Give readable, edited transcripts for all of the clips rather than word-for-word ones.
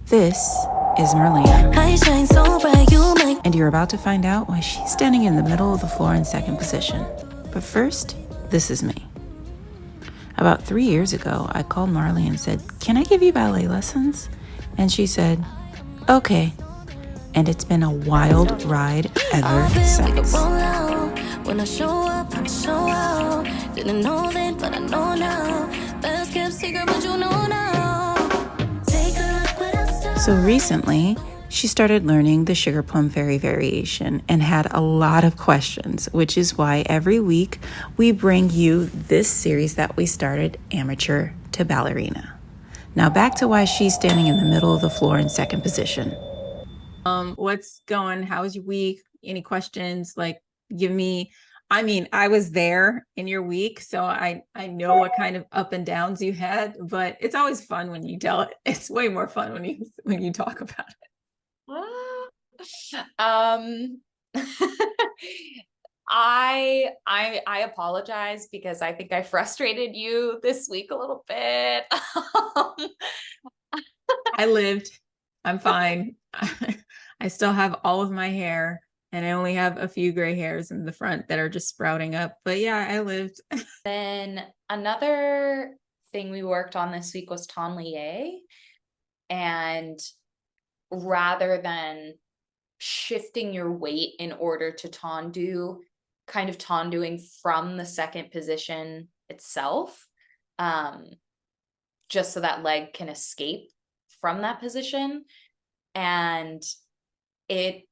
This is Marlena, I shine so bright, you make and you're about to find out why she's standing in the middle of the floor in second position. But first, this is me. About 3 years ago, I called Marley and said, "Can I give you ballet lessons?" And she said, "Okay." And it's been a wild ride ever since. When I show up, I show out. Didn't know then, but I know now. Best kept secret, but you know now. Take a look what I saw. So recently, she started learning the Sugar Plum Fairy variation and had a lot of questions, which is why every week we bring you this series that we started, Amateur to Ballerina. Now back to why she's standing in the middle of the floor in second position. What's going? How's your week? Any questions? Like, give me. I mean, I was there in your week, so I know what kind of up and downs you had, but it's always fun when you tell it. It's way more fun when you talk about it. I apologize because I think I frustrated you this week a little bit. I lived. I'm fine. I still have all of my hair, and I only have a few gray hairs in the front that are just sprouting up. But yeah, I lived. Then another thing we worked on this week was Temps Liè. And rather than shifting your weight in order to tendu, kind of tenduing from the second position itself, just so that leg can escape from that position. And it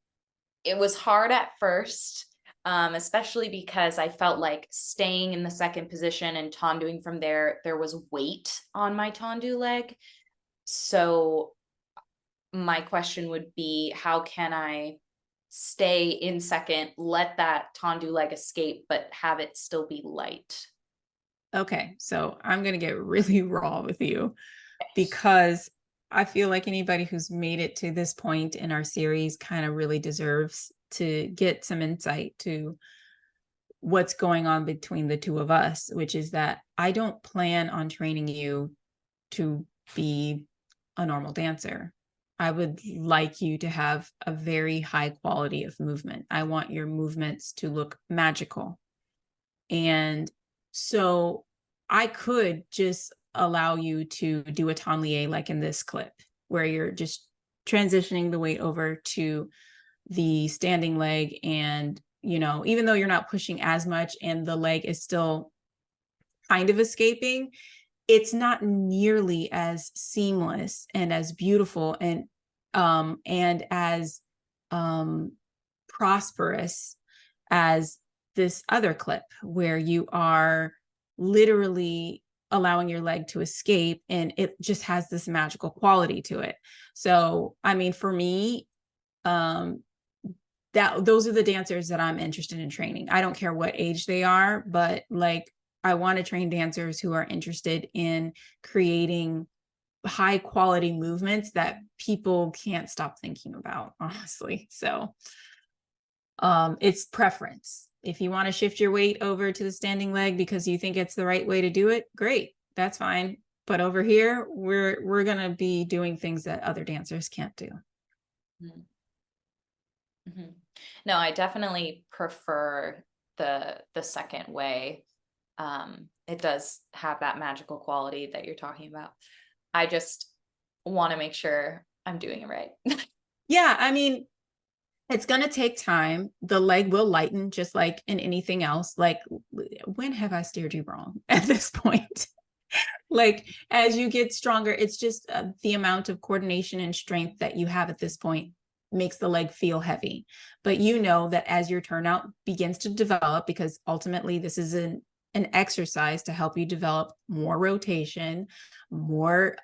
was hard at first, especially because I felt like staying in the second position and tenduing from there was weight on my tendu leg. So my question would be, how can I stay in second, let that tendu leg escape, but have it still be light? Okay, so I'm going to get really raw with you because I feel like anybody who's made it to this point in our series kind of really deserves to get some insight to what's going on between the two of us, which is that I don't plan on training you to be a normal dancer. I would like you to have a very high quality of movement. I want your movements to look magical. And so I could just allow you to do a temps liè like in this clip, where you're just transitioning the weight over to the standing leg. And, you know, even though you're not pushing as much and the leg is still kind of escaping, it's not nearly as seamless and as beautiful and as prosperous as this other clip, where you are literally allowing your leg to escape and it just has this magical quality to it. So, I mean, for me, those are the dancers that I'm interested in training. I don't care what age they are, but like, I want to train dancers who are interested in creating high quality movements that people can't stop thinking about, honestly. So it's preference. If you want to shift your weight over to the standing leg because you think it's the right way to do it, great, that's fine. But over here, we're going to be doing things that other dancers can't do. Mm-hmm. No, I definitely prefer the second way. It does have that magical quality that you're talking about. I just want to make sure I'm doing it right. Yeah, I mean, it's going to take time. The leg will lighten just like in anything else. Like, when have I steered you wrong at this point? Like, as you get stronger, it's just the amount of coordination and strength that you have at this point makes the leg feel heavy. But you know that as your turnout begins to develop, because ultimately this is an exercise to help you develop more rotation, more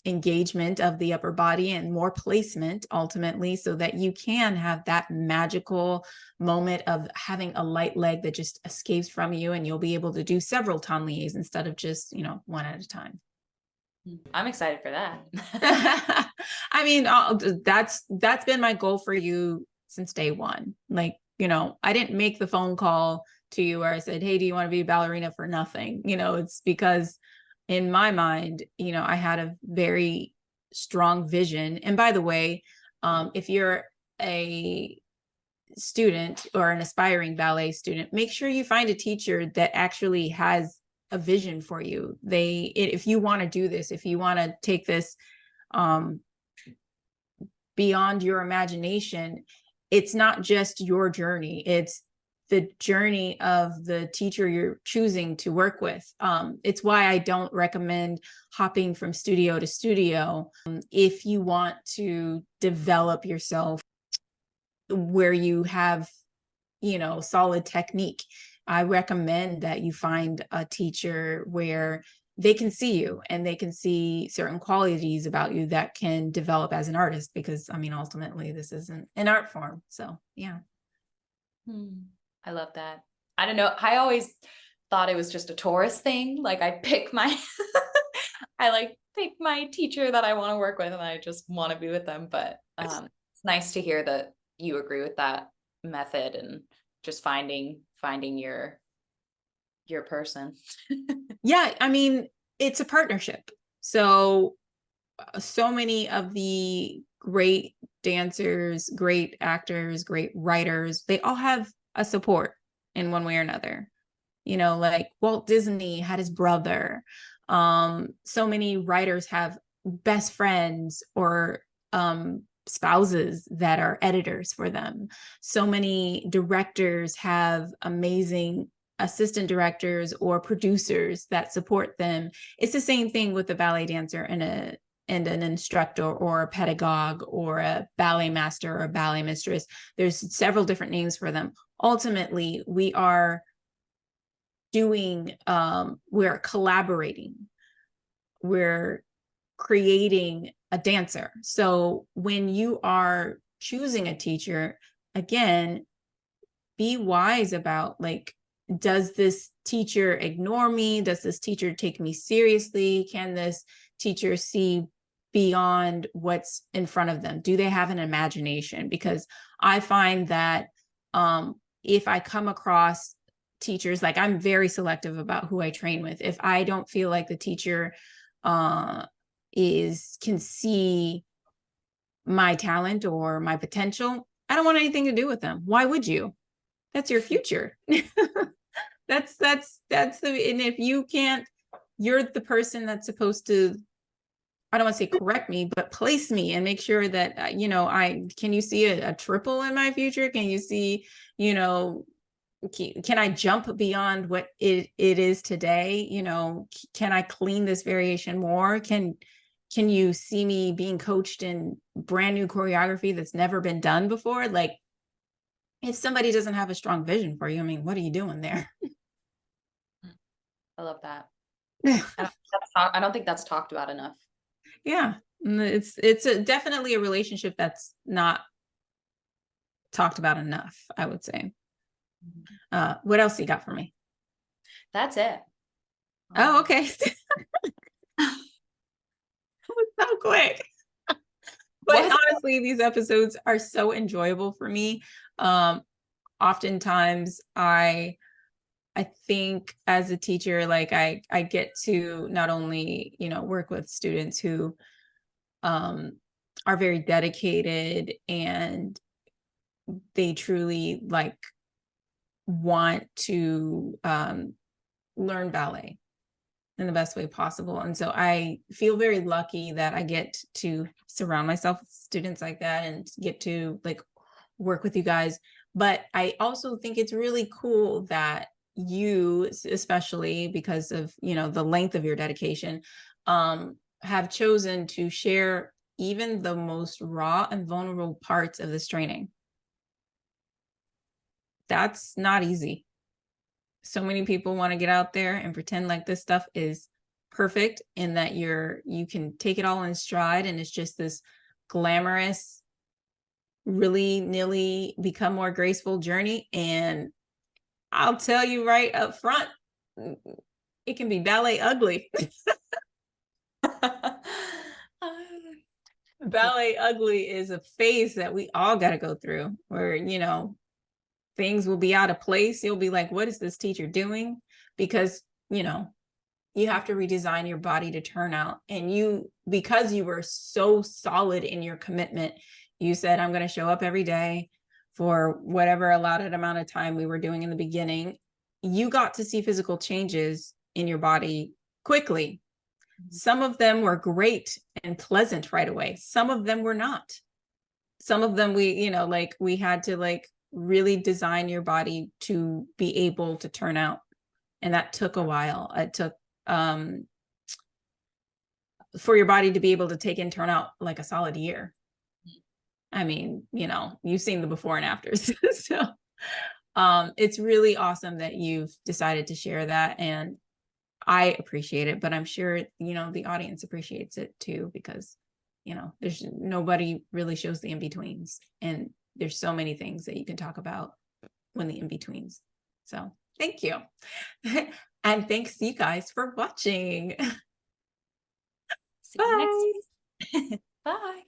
engagement of the upper body, and more placement ultimately, so that you can have that magical moment of having a light leg that just escapes from you, and you'll be able to do several temps liès instead of just, you know, one at a time. I'm excited for that. I mean, that's been my goal for you since day one. Like, you know, I didn't make the phone call to you where I said, "Hey, do you want to be a ballerina?" for nothing. You know, it's because in my mind, you know, I had a very strong vision. And by the way, if you're a student or an aspiring ballet student, make sure you find a teacher that actually has a vision for you. If you want to do this, if you want to take this beyond your imagination, it's not just your journey, it's the journey of the teacher you're choosing to work with. It's why I don't recommend hopping from studio to studio. If you want to develop yourself where you have, solid technique, I recommend that you find a teacher where they can see you and they can see certain qualities about you that can develop as an artist, because ultimately this isn't an art form. So yeah. I love that. I don't know. I always thought it was just a tourist thing. Like I pick my, pick my teacher that I want to work with and I just want to be with them. But it's nice to hear that you agree with that method and just finding your person. Yeah. It's a partnership. So many of the great dancers, great actors, great writers, they all have a support in one way or another. Like Walt Disney had his brother. So many writers have best friends or spouses that are editors for them. So many directors have amazing assistant directors or producers that support them. It's the same thing with a ballet dancer and an instructor or a pedagogue or a ballet master or a ballet mistress. There's several different names for them. Ultimately, we are we're collaborating. We're creating a dancer. So when you are choosing a teacher, again, be wise about does this teacher ignore me? Does this teacher take me seriously? Can this teacher see beyond what's in front of them? Do they have an imagination? Because I find that if I come across teachers, I'm very selective about who I train with. If I don't feel like the teacher can see my talent or my potential, I don't want anything to do with them. Why would you? That's your future. That's and if you can't, you're the person that's supposed to, I don't want to say correct me, but place me and make sure that, can you see a triple in my future? Can you see, can I jump beyond what it is today? Can I clean this variation more? Can you see me being coached in brand new choreography that's never been done before? If somebody doesn't have a strong vision for you, what are you doing there? I love that. I don't think that's talked about enough. Yeah, it's definitely a relationship that's not talked about enough, I would say. What else you got for me? That's it. Oh, okay. It was so quick. But honestly, these episodes are so enjoyable for me. Oftentimes I think as a teacher, I get to not only, work with students who are very dedicated and they truly want to learn ballet in the best way possible. And so I feel very lucky that I get to surround myself with students like that and get to work with you guys. But I also think it's really cool that you, especially because of, the length of your dedication, have chosen to share even the most raw and vulnerable parts of this training. That's not easy. So many people want to get out there and pretend like this stuff is perfect and that you can take it all in stride and it's just this glamorous, really nilly become more graceful journey. And I'll tell you right up front, it can be ballet ugly. Ballet ugly is a phase that we all got to go through where, things will be out of place. You'll be like, what is this teacher doing? Because, you have to redesign your body to turn out. And you, because you were so solid in your commitment, you said, I'm going to show up every day for whatever allotted amount of time we were doing in the beginning. You got to see physical changes in your body quickly. Some of them were great and pleasant right away. Some of them were not. Some of them we, you know, like we had to like really design your body to be able to turn out. And that took a while. It took for your body to be able to take and turn out like a solid year. I mean, you know, you've seen the before and afters. So it's really awesome that you've decided to share that. And I appreciate it, but I'm sure, you know, the audience appreciates it too, because, you know, there's nobody really shows the in-betweens, and there's so many things that you can talk about when the in-betweens. So thank you. And thanks you guys for watching. See you next. Bye.